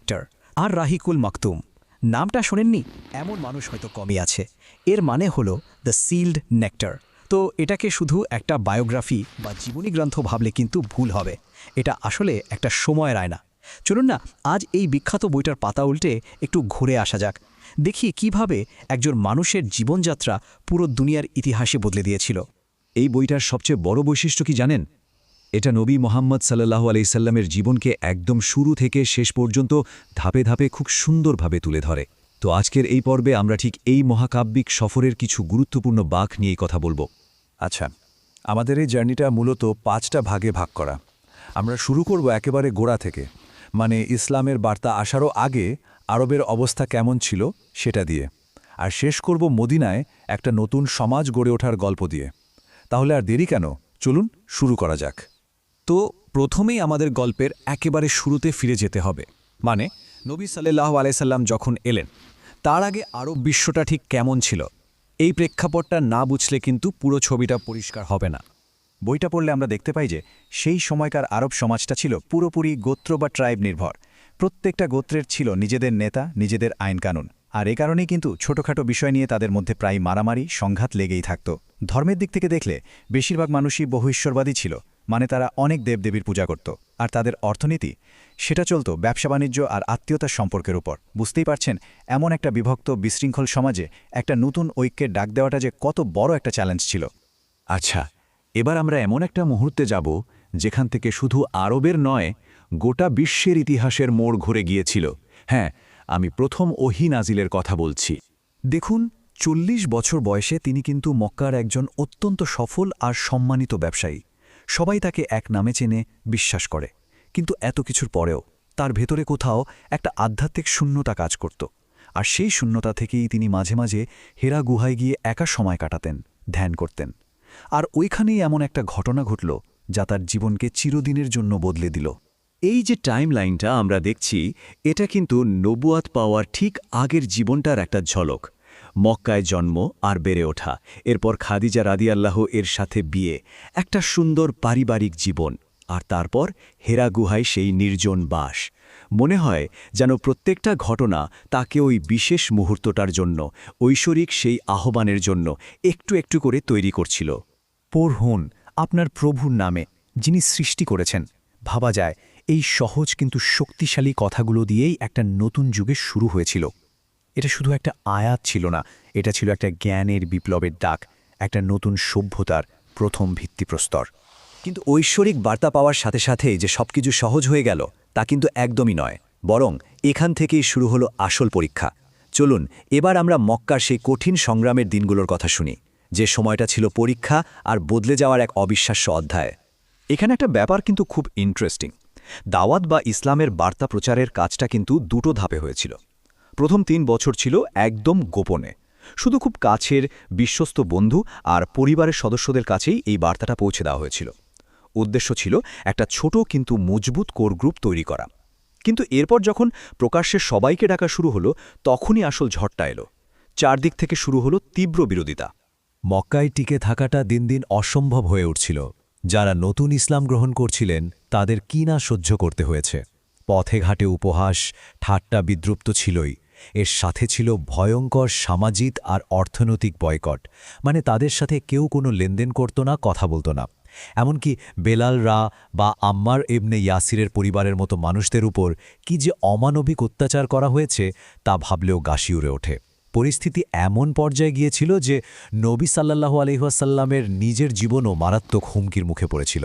Nectar. আর রাহিকুল মাকতুম নামটা শোনেননি এমন মানুষ হয়তো কমই আছে। এর মানে হলো দ্য সিল্ড নেকটার। তো এটাকে শুধু একটা বায়োগ্রাফি বা জীবনী গ্রন্থ ভাবলে কিন্তু ভুল হবে। এটা আসলে একটা সময়ের আয়না। চলুন না আজ এই বিখ্যাত বইটার পাতা উল্টে একটু ঘুরে আসা যাক। দেখি কিভাবে একজন মানুষের জীবনযাত্রা পুরো দুনিয়ার ইতিহাসে বদলে দিয়েছিল। এই বইটার সবচেয়ে বড় বৈশিষ্ট্য কি জানেন? এটা নবী মোহাম্মদ সাল্লাল্লাহু আলাইহি সাল্লামের জীবনকে একদম শুরু থেকে শেষ পর্যন্ত ধাপে ধাপে খুব সুন্দরভাবে তুলে ধরে। তো আজকের এই পর্বে আমরা ঠিক এই মহাকাব্যিক সফরের কিছু গুরুত্বপূর্ণ বাঁক নিয়েই কথা বলবো। আচ্ছা, আমাদের এই জার্নিটা মূলত 5টা ভাগে ভাগ করা। আমরা শুরু করব একেবারে গোড়া থেকে, মানে ইসলামের বার্তা আসারও আগে আরবের অবস্থা কেমন ছিল সেটা দিয়ে, আর শেষ করব মদিনায় একটা নতুন সমাজ গড়ে ওঠার গল্প দিয়ে। তাহলে আর দেরি কেন, চলুন শুরু করা যাক। তো প্রথমেই আমাদের গল্পের একেবারে শুরুতে ফিরে যেতে হবে। মানে নবী সাল্লাল্লাহু আলাইহি সাল্লাম যখন এলেন, তার আগে আরব বিশ্বটা ঠিক কেমন ছিল, এই প্রেক্ষাপটটা না বুঝলে কিন্তু পুরো ছবিটা পরিষ্কার হবে না। বইটা পড়লে আমরা দেখতে পাই যে সেই সময়কার আরব সমাজটা ছিল পুরোপুরি গোত্র বা ট্রাইব নির্ভর। প্রত্যেকটা গোত্রের ছিল নিজেদের নেতা, নিজেদের আইনকানুন, আর এ কারণেই কিন্তু ছোটখাটো বিষয় নিয়ে তাদের মধ্যে প্রায় মারামারি সংঘাত লেগেই থাকত। ধর্মের দিক থেকে দেখলে বেশিরভাগ মানুষই বহু-ঈশ্বরবাদী ছিল, মানে তারা অনেক দেবদেবীর পূজা করত। আর তাদের অর্থনীতি সেটা চলত ব্যবসা বাণিজ্য আর আত্মীয়তার সম্পর্কের উপর। বুঝতেই পারছেন, এমন একটা বিভক্ত বিশৃঙ্খল সমাজে একটা নতুন ঐক্যের ডাক দেওয়াটা যে কত বড় একটা চ্যালেঞ্জ ছিল। আচ্ছা, এবার আমরা এমন একটা মুহূর্তে যাব যেখান থেকে শুধু আরবের নয়, গোটা বিশ্বের ইতিহাসের মোড় ঘুরে গিয়েছিল। হ্যাঁ, আমি প্রথম ওহী নাজিলের কথা বলছি। দেখুন, 40 বছর বয়সে তিনি কিন্তু মক্কার একজন অত্যন্ত সফল আর সম্মানিত ব্যবসায়ী। সবাই তাকে এক নামে চেনে, বিশ্বাস করে। কিন্তু এত কিছুর পরেও তার ভেতরে কোথাও একটা আধ্যাত্মিক শূন্যতা কাজ করত। আর সেই শূন্যতা থেকেই তিনি মাঝে মাঝে হেরা গুহায় গিয়ে একা সময় কাটাতেন, ধ্যান করতেন। আর ওইখানেই এমন একটা ঘটনা ঘটল যা তার জীবনকে চিরদিনের জন্য বদলে দিল। এই যে টাইমলাইনটা আমরা দেখছি, এটা কিন্তু নবুয়াত পাওয়ার ঠিক আগের জীবনটার একটা ঝলক। মক্কায় জন্ম আর বেড়ে ওঠা, এরপর খাদিজা রাদিয়াল্লাহু এর সাথে বিয়ে, একটা সুন্দর পারিবারিক জীবন, আর তারপর হেরা গুহায় সেই নির্জন বাস। মনে হয় যেন প্রত্যেকটা ঘটনা তাকে ওই বিশেষ মুহূর্তটার জন্য, ঐশ্বরিক সেই আহ্বানের জন্য একটু একটু করে তৈরি করছিল। পড়ুন আপনার প্রভুর নামে, যিনি সৃষ্টি করেছেন। ভাবা যায় এই সহজ কিন্তু শক্তিশালী কথাগুলো দিয়েই একটা নতুন যুগের শুরু হয়েছিল। এটা শুধু একটা আয়াত ছিল না, এটা ছিল একটা জ্ঞানের বিপ্লবের ডাক, একটা নতুন সভ্যতার প্রথম ভিত্তিপ্রস্তর। কিন্তু ঐশ্বরিক বার্তা পাওয়ার সাথে সাথে যে সবকিছু সহজ হয়ে গেল তা কিন্তু একদমই নয়, বরং এখান থেকেই শুরু হলো আসল পরীক্ষা। চলুন এবার আমরা মক্কার সেই কঠিন সংগ্রামের দিনগুলোর কথা শুনি, যে সময়টা ছিল পরীক্ষা আর বদলে যাওয়ার এক অবিশ্বাস্য অধ্যায়। এখানে একটা ব্যাপার কিন্তু খুব ইন্টারেস্টিং। দাওয়াত বা ইসলামের বার্তা প্রচারের কাজটা কিন্তু দুটো ধাপে হয়েছিল। প্রথম 3 বছর ছিল একদম গোপনে, শুধু খুব কাছের বিশ্বস্ত বন্ধু আর পরিবারের সদস্যদের কাছেই এই বার্তাটা পৌঁছে দেওয়া হয়েছিল। উদ্দেশ্য ছিল একটা ছোট কিন্তু মজবুত কোর গ্রুপ তৈরি করা। কিন্তু এরপর যখন প্রকাশ্যে সবাইকে ডাকা শুরু হলো, তখনই আসল ঝড়টা এলো। চারদিক থেকে শুরু হলো তীব্র বিরোধিতা। মক্কায় টিকে থাকাটা দিন দিন অসম্ভব হয়ে উঠছিল। যারা নতুন ইসলাম গ্রহণ করছিলেন তাদের কি না সহ্য করতে হয়েছে। পথে ঘাটে উপহাস, ঠাট্টা বিদ্রুপ তো ছিলই, এর সাথে ছিল ভয়ঙ্কর সামাজিক আর অর্থনৈতিক বয়কট। মানে তাদের সাথে কেউ কোনো লেনদেন করত না, কথা বলতো না। এমনকি বেলাল রা বা আম্মার ইবনে ইয়াসিরের পরিবারের মতো মানুষদের উপর কি যে অমানবিক অত্যাচার করা হয়েছে তা ভাবলেও গা শিউরে ওঠে। পরিস্থিতি এমন পর্যায়ে গিয়েছিল যে নবী সাল্লাল্লাহু আলাইহি ওয়াসাল্লামের নিজের জীবনও মারাত্মক হুমকির মুখে পড়েছিল।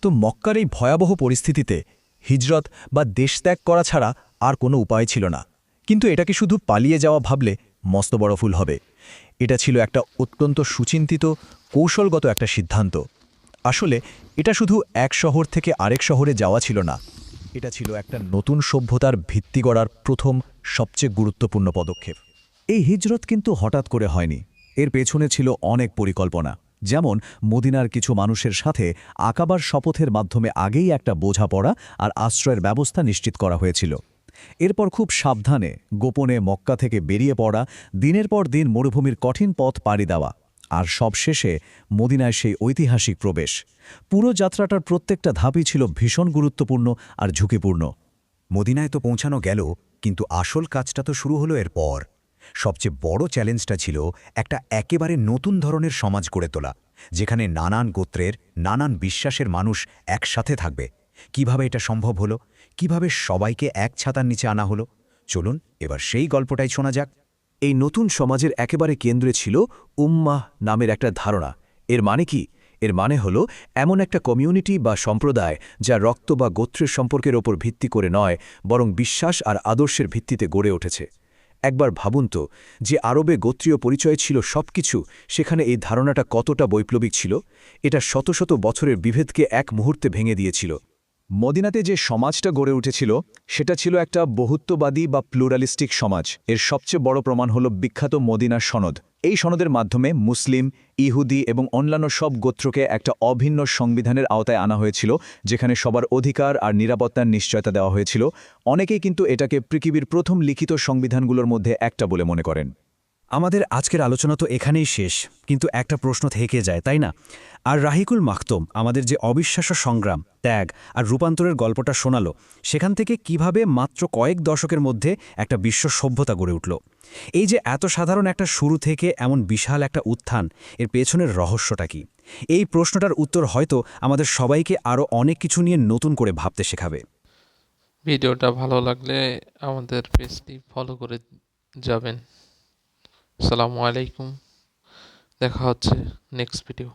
তো মক্কার এই ভয়াবহ পরিস্থিতিতে হিজরত বা দেশত্যাগ করা ছাড়া আর কোনো উপায় ছিল না। কিন্তু এটাকে শুধু পালিয়ে যাওয়া ভাবলে মস্ত বড় ভুল হবে। এটা ছিল একটা অত্যন্ত সুচিন্তিত, কৌশলগত একটা সিদ্ধান্ত। আসলে এটা শুধু এক শহর থেকে আরেক শহরে যাওয়া ছিল না, এটা ছিল একটা নতুন সভ্যতার ভিত্তি গড়ার প্রথম সবচেয়ে গুরুত্বপূর্ণ পদক্ষেপ। এই হিজরত কিন্তু হঠাৎ করে হয়নি, এর পেছনে ছিল অনেক পরিকল্পনা। যেমন মদিনার কিছু মানুষের সাথে আকাবার শপথের মাধ্যমে আগেই একটা বোঝাপড়া আর আশ্রয়ের ব্যবস্থা নিশ্চিত করা হয়েছিল। এরপর খুব সাবধানে গোপনে মক্কা থেকে বেরিয়ে পড়া, দিনের পর দিন মরুভূমির কঠিন পথ পাড়ি দেওয়া, আর সবশেষে মদিনায় সেই ঐতিহাসিক প্রবেশ। পুরো যাত্রাটার প্রত্যেকটা ধাপই ছিল ভীষণ গুরুত্বপূর্ণ আর ঝুঁকিপূর্ণ। মদিনায় তো পৌঁছানো গেল, কিন্তু আসল কাজটা তো শুরু হলো এরপর। সবচেয়ে বড় চ্যালেঞ্জটা ছিল একটা একেবারে নতুন ধরনের সমাজ গড়ে তোলা, যেখানে নানান গোত্রের, নানান বিশ্বাসের মানুষ একসাথে থাকবে। কিভাবে এটা সম্ভব হলো? কিভাবে সবাইকে এক ছাতার নিচে আনা হলো? চলুন এবার সেই গল্পটাই শোনা যাক। এই নতুন সমাজের একেবারে কেন্দ্রে ছিল উম্মাহ নামের একটা ধারণা। এর মানে কি? এর মানে হলো এমন একটা কমিউনিটি বা সম্প্রদায় যা রক্ত বা গোত্রের সম্পর্কের ওপর ভিত্তি করে নয়, বরং বিশ্বাস আর আদর্শের ভিত্তিতে গড়ে উঠেছে। একবার ভাবুন তো, যে আরবে গোত্রীয় পরিচয় ছিল সবকিছু, সেখানে এই ধারণাটা কতটা বৈপ্লবিক ছিল। এটা শত শত বছরের বিভেদকে এক মুহূর্তে ভেঙে দিয়েছিল। মদিনাতে যে সমাজটা গড়ে উঠেছিল সেটা ছিল একটা বহুত্ববাদী বা প্লুরালিস্টিক সমাজ। এর সবচেয়ে বড় প্রমাণ হল বিখ্যাত মদিনার সনদ। এই সনদের মাধ্যমে মুসলিম, ইহুদি এবং অন্যান্য সব গোত্রকে একটা অভিন্ন সংবিধানের আওতায় আনা হয়েছিল, যেখানে সবার অধিকার আর নিরাপত্তার নিশ্চয়তা দেওয়া হয়েছিল। অনেকেই কিন্তু এটাকে পৃথিবীর প্রথম লিখিত সংবিধানগুলোর মধ্যে একটা বলে মনে করেন। আমাদের আজকের আলোচনা তো এখানেই শেষ, কিন্তু একটা প্রশ্ন থেকে যায়, তাই না? আর রাহিকুল মাখতুম আমাদের যে অবিশ্বাস্য সংগ্রাম, ত্যাগ আর রূপান্তরের গল্পটা শোনালো, সেখান থেকে কিভাবে মাত্র কয়েক দশকের মধ্যে একটা বিশ্ব সভ্যতা গড়ে উঠল। এই যে এত সাধারণ একটা শুরু থেকে এমন বিশাল একটা উত্থান, এর পেছনের রহস্যটা কি? এই প্রশ্নটার উত্তর হয়তো আমাদের সবাইকে আরও অনেক কিছু নিয়ে নতুন করে ভাবতে শেখাবে। ভিডিওটা ভালো লাগলে আমাদের পেজটি ফলো করে যাবেন। আসসালামু আলাইকুম, দেখা হচ্ছে নেক্সট ভিডিও।